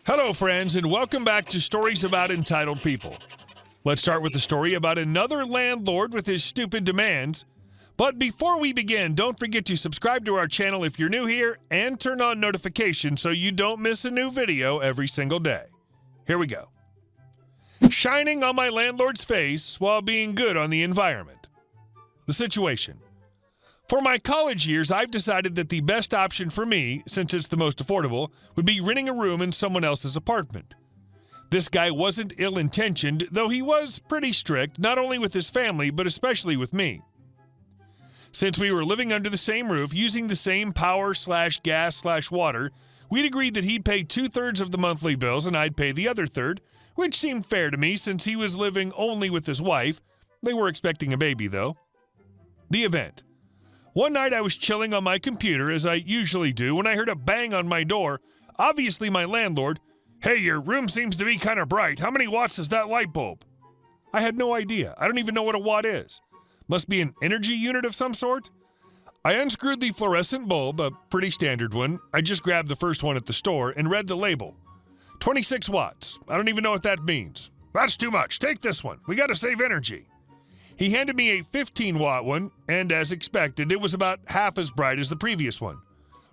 Hello, friends, and welcome back to Stories About Entitled People. Let's start with a story about another landlord with his stupid demands. But before we begin, don't forget to subscribe to our channel if you're new here and turn on notifications so you don't miss a new video every single day. Here we go. Shining on my landlord's face while being good on the environment. The situation. For my college years, I've decided that the best option for me, since it's the most affordable, would be renting a room in someone else's apartment. This guy wasn't ill-intentioned, though he was pretty strict, not only with his family, but especially with me. Since we were living under the same roof, using the same power/gas/water, we'd agreed that he'd pay 2/3 of the monthly bills and I'd pay the other third, which seemed fair to me since he was living only with his wife. They were expecting a baby, though. The event. One night I was chilling on my computer, as I usually do, when I heard a bang on my door. Obviously my landlord. "Hey, your room seems to be kind of bright. How many watts is that light bulb?" I had no idea. I don't even know what a watt is. Must be an energy unit of some sort? I unscrewed the fluorescent bulb, a pretty standard one. I just grabbed the first one at the store and read the label. 26 watts. I don't even know what that means. "That's too much. Take this one. We gotta save energy." He handed me a 15-watt one, and as expected, it was about half as bright as the previous one.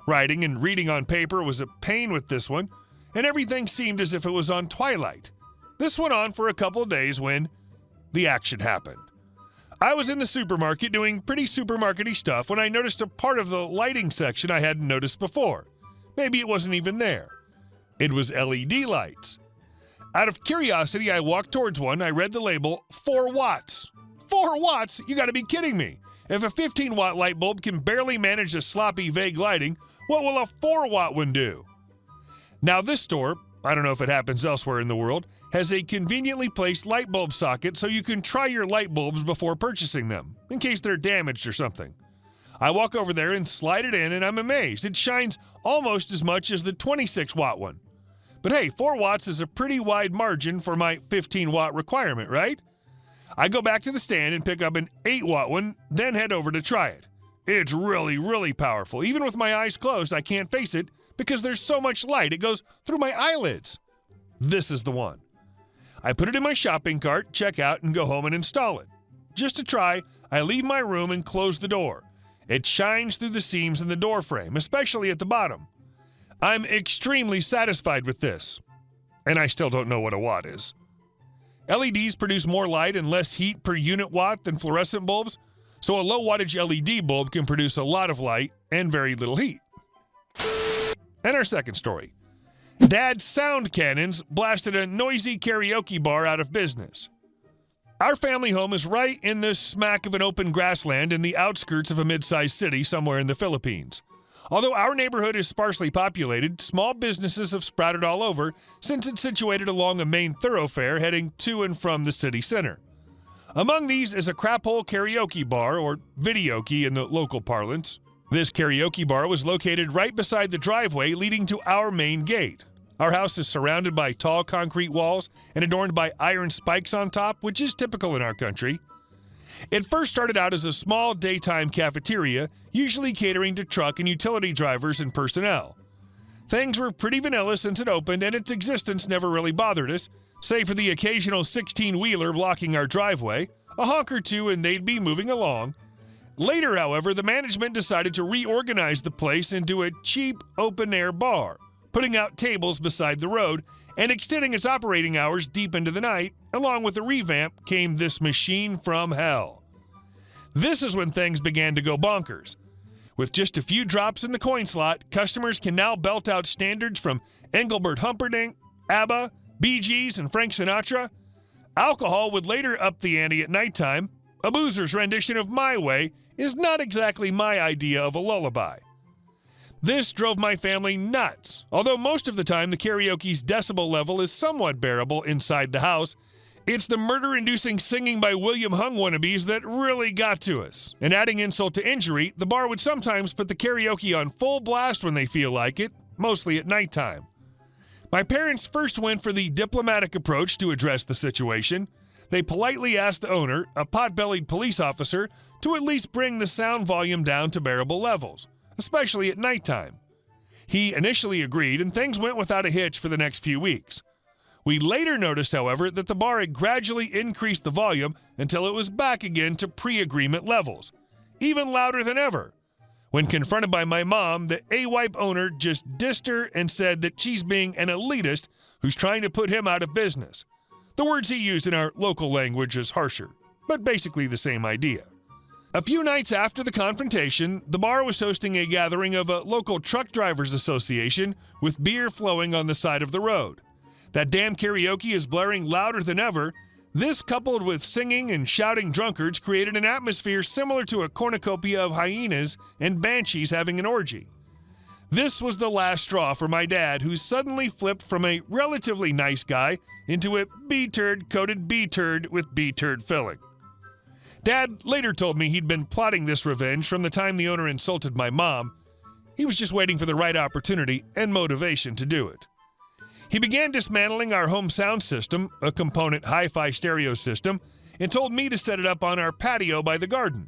Writing and reading on paper was a pain with this one, and everything seemed as if it was on twilight. This went on for a couple of days when the action happened. I was in the supermarket doing pretty supermarket-y stuff when I noticed a part of the lighting section I hadn't noticed before. Maybe it wasn't even there. It was LED lights. Out of curiosity, I walked towards one. I read the label, 4 watts. 4 watts? You gotta be kidding me. If a 15-watt light bulb can barely manage the sloppy, vague lighting, what will a 4-watt one do? Now this store, I don't know if it happens elsewhere in the world, has a conveniently placed light bulb socket so you can try your light bulbs before purchasing them, in case they're damaged or something. I walk over there and slide it in, and I'm amazed. It shines almost as much as the 26-watt one. But hey, 4 watts is a pretty wide margin for my 15-watt requirement, right? I go back to the stand and pick up an 8-watt one, then head over to try it. It's really, really powerful. Even with my eyes closed, I can't face it because there's so much light. It goes through my eyelids. This is the one. I put it in my shopping cart, check out, and go home and install it. Just to try, I leave my room and close the door. It shines through the seams in the door frame, especially at the bottom. I'm extremely satisfied with this. And I still don't know what a watt is. LEDs produce more light and less heat per unit watt than fluorescent bulbs, so a low wattage LED bulb can produce a lot of light and very little heat. And our second story. Dad's sound cannons blasted a noisy karaoke bar out of business. Our family home is right in the smack of an open grassland in the outskirts of a mid-sized city somewhere in the Philippines. Although our neighborhood is sparsely populated, small businesses have sprouted all over since it's situated along a main thoroughfare heading to and from the city center. Among these is a craphole karaoke bar, or videoke in the local parlance. This karaoke bar was located right beside the driveway leading to our main gate. Our house is surrounded by tall concrete walls and adorned by iron spikes on top, which is typical in our country. It first started out as a small daytime cafeteria, usually catering to truck and utility drivers and personnel. Things were pretty vanilla since it opened, and its existence never really bothered us, save for the occasional 16-wheeler blocking our driveway, a honk or two and they'd be moving along. Later, however, the management decided to reorganize the place into a cheap open-air bar, putting out tables beside the road and extending its operating hours deep into the night. Along with the revamp came this machine from hell. This is when things began to go bonkers. With just a few drops in the coin slot, customers can now belt out standards from Engelbert Humperdinck, ABBA, Bee Gees, and Frank Sinatra. Alcohol would later up the ante at nighttime. A boozer's rendition of My Way is not exactly my idea of a lullaby. This drove my family nuts, although most of the time the karaoke's decibel level is somewhat bearable inside the house. It's the murder-inducing singing by William Hung wannabes that really got to us. And adding insult to injury, the bar would sometimes put the karaoke on full blast when they feel like it, mostly at nighttime. My parents first went for the diplomatic approach to address the situation. They politely asked the owner, a pot-bellied police officer, to at least bring the sound volume down to bearable levels, especially at nighttime. He initially agreed, and things went without a hitch for the next few weeks. We later noticed, however, that the bar had gradually increased the volume until it was back again to pre-agreement levels, even louder than ever. When confronted by my mom, the AWipe owner just dissed her and said that she's being an elitist who's trying to put him out of business. The words he used in our local language is harsher, but basically the same idea. A few nights after the confrontation, the bar was hosting a gathering of a local truck drivers association with beer flowing on the side of the road. That damn karaoke is blaring louder than ever. This, coupled with singing and shouting drunkards, created an atmosphere similar to a cornucopia of hyenas and banshees having an orgy. This was the last straw for my dad, who suddenly flipped from a relatively nice guy into a B-turd coated B-turd with B-turd filling. Dad later told me he'd been plotting this revenge from the time the owner insulted my mom. He was just waiting for the right opportunity and motivation to do it. He began dismantling our home sound system, a component hi-fi stereo system, and told me to set it up on our patio by the garden.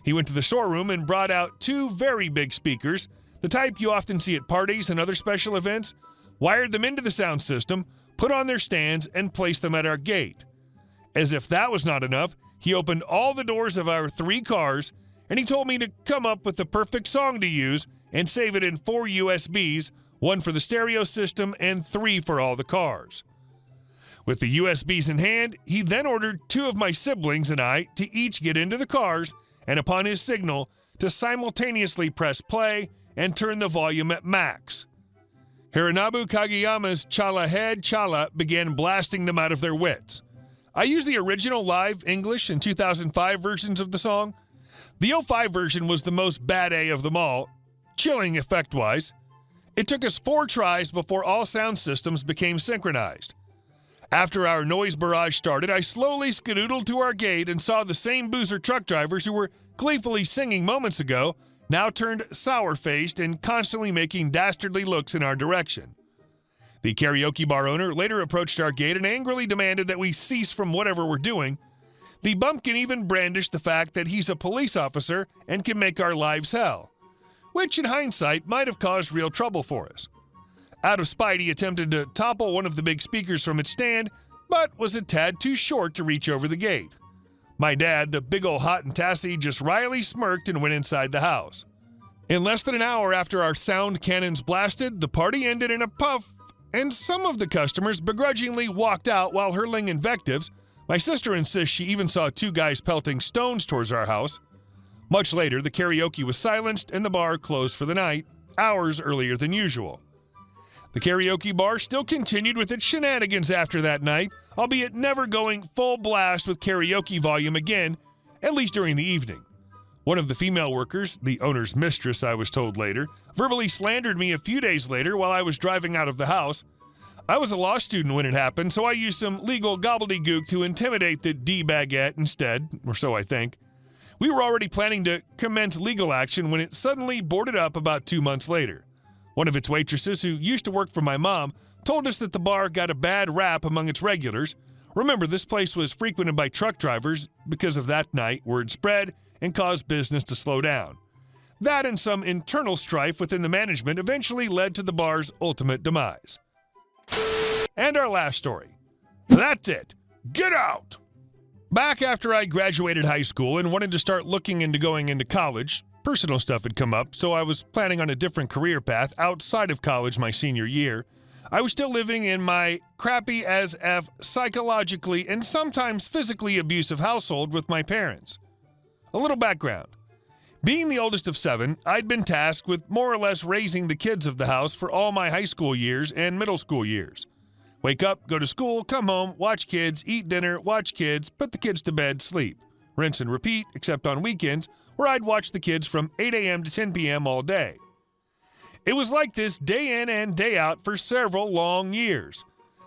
He went to the storeroom and brought out 2 very big speakers, the type you often see at parties and other special events, wired them into the sound system, put on their stands, and placed them at our gate. As if that was not enough, he opened all the doors of our 3 cars, and he told me to come up with the perfect song to use and save it in 4 USBs, 1 for the stereo system and 3 for all the cars. With the USBs in hand, he then ordered 2 of my siblings and I to each get into the cars, and upon his signal, to simultaneously press play and turn the volume at max. Hironobu Kageyama's Chala Head Chala began blasting them out of their wits. I used the original live English and 2005 versions of the song. The 05 version was the most bad A of them all, chilling effect-wise. It took us 4 tries before all sound systems became synchronized. After our noise barrage started, I slowly skedoodled to our gate and saw the same boozer truck drivers who were gleefully singing moments ago now turned sour-faced and constantly making dastardly looks in our direction. The karaoke bar owner later approached our gate and angrily demanded that we cease from whatever we're doing. The bumpkin even brandished the fact that he's a police officer and can make our lives hell, which in hindsight might have caused real trouble for us. Out of spite, he attempted to topple one of the big speakers from its stand, but was a tad too short to reach over the gate. My dad, the big ol' Hottentassie, just wryly smirked and went inside the house. In less than an hour after our sound cannons blasted, the party ended in a puff, and some of the customers begrudgingly walked out while hurling invectives. My sister insists she even saw 2 guys pelting stones towards our house. Much later, the karaoke was silenced and the bar closed for the night, hours earlier than usual. The karaoke bar still continued with its shenanigans after that night, albeit never going full blast with karaoke volume again, at least during the evening. One of the female workers, the owner's mistress I was told later, verbally slandered me a few days later while I was driving out of the house. I was a law student when it happened, so I used some legal gobbledygook to intimidate the D-baguette instead, or so I think. We were already planning to commence legal action when it suddenly boarded up about 2 months later. One of its waitresses, who used to work for my mom, told us that the bar got a bad rap among its regulars. Remember, this place was frequented by truck drivers. Because of that night, word spread and caused business to slow down. That and some internal strife within the management eventually led to the bar's ultimate demise. And our last story. That's it. Get out! Back after I graduated high school and wanted to start looking into going into college, personal stuff had come up, so I was planning on a different career path outside of college my senior year. I was still living in my crappy as F psychologically and sometimes physically abusive household with my parents. A little background. Being the oldest of 7, I'd been tasked with more or less raising the kids of the house for all my high school years and middle school years. Wake up, go to school, come home, watch kids, eat dinner, watch kids, put the kids to bed, sleep. Rinse and repeat, except on weekends, where I'd watch the kids from 8 a.m. to 10 p.m. all day. It was like this day in and day out for several long years.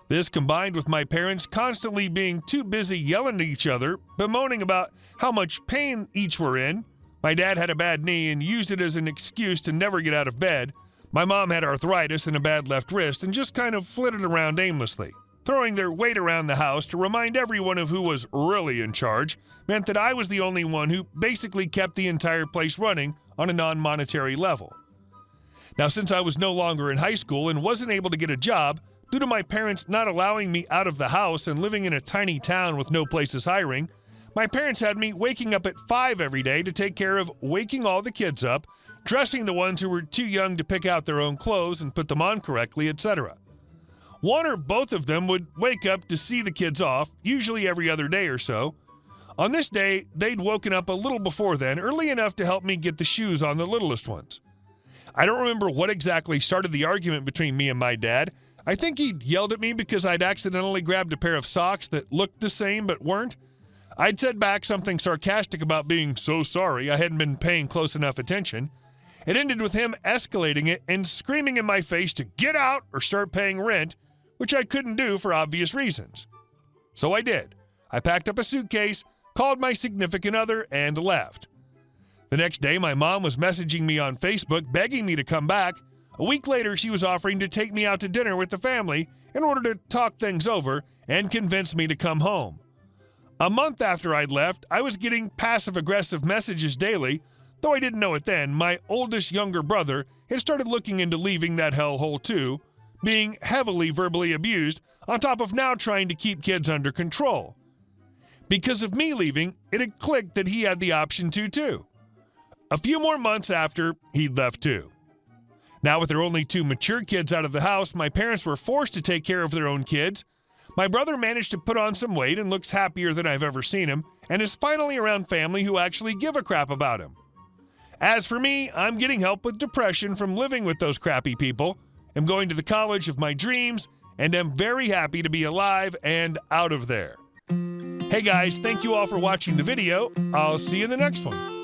This combined with my parents constantly being too busy yelling at each other, bemoaning about how much pain each were in. My dad had a bad knee and used it as an excuse to never get out of bed. My mom had arthritis and a bad left wrist and just kind of flitted around aimlessly. Throwing their weight around the house to remind everyone of who was really in charge meant that I was the only one who basically kept the entire place running on a non-monetary level. Now, since I was no longer in high school and wasn't able to get a job, due to my parents not allowing me out of the house and living in a tiny town with no places hiring, my parents had me waking up at 5 every day to take care of waking all the kids up, dressing the ones who were too young to pick out their own clothes and put them on correctly, etc. One or both of them would wake up to see the kids off, usually every other day or so. On this day, they'd woken up a little before then, early enough to help me get the shoes on the littlest ones. I don't remember what exactly started the argument between me and my dad. I think he yelled at me because I'd accidentally grabbed a pair of socks that looked the same but weren't. I'd said back something sarcastic about being so sorry I hadn't been paying close enough attention. It ended with him escalating it and screaming in my face to get out or start paying rent, which I couldn't do for obvious reasons. So I did. I packed up a suitcase, called my significant other, and left. The next day, my mom was messaging me on Facebook begging me to come back. A week later, she was offering to take me out to dinner with the family in order to talk things over and convince me to come home. A month after I'd left, I was getting passive-aggressive messages daily. Though I didn't know it then, my oldest younger brother had started looking into leaving that hellhole too, being heavily verbally abused, on top of now trying to keep kids under control. Because of me leaving, it had clicked that he had the option to too. A few more months after, he'd left too. Now with their only 2 mature kids out of the house, my parents were forced to take care of their own kids. My brother managed to put on some weight and looks happier than I've ever seen him, and is finally around family who actually give a crap about him. As for me, I'm getting help with depression from living with those crappy people. I'm going to the college of my dreams, and am very happy to be alive and out of there. Hey guys, thank you all for watching the video. I'll see you in the next one.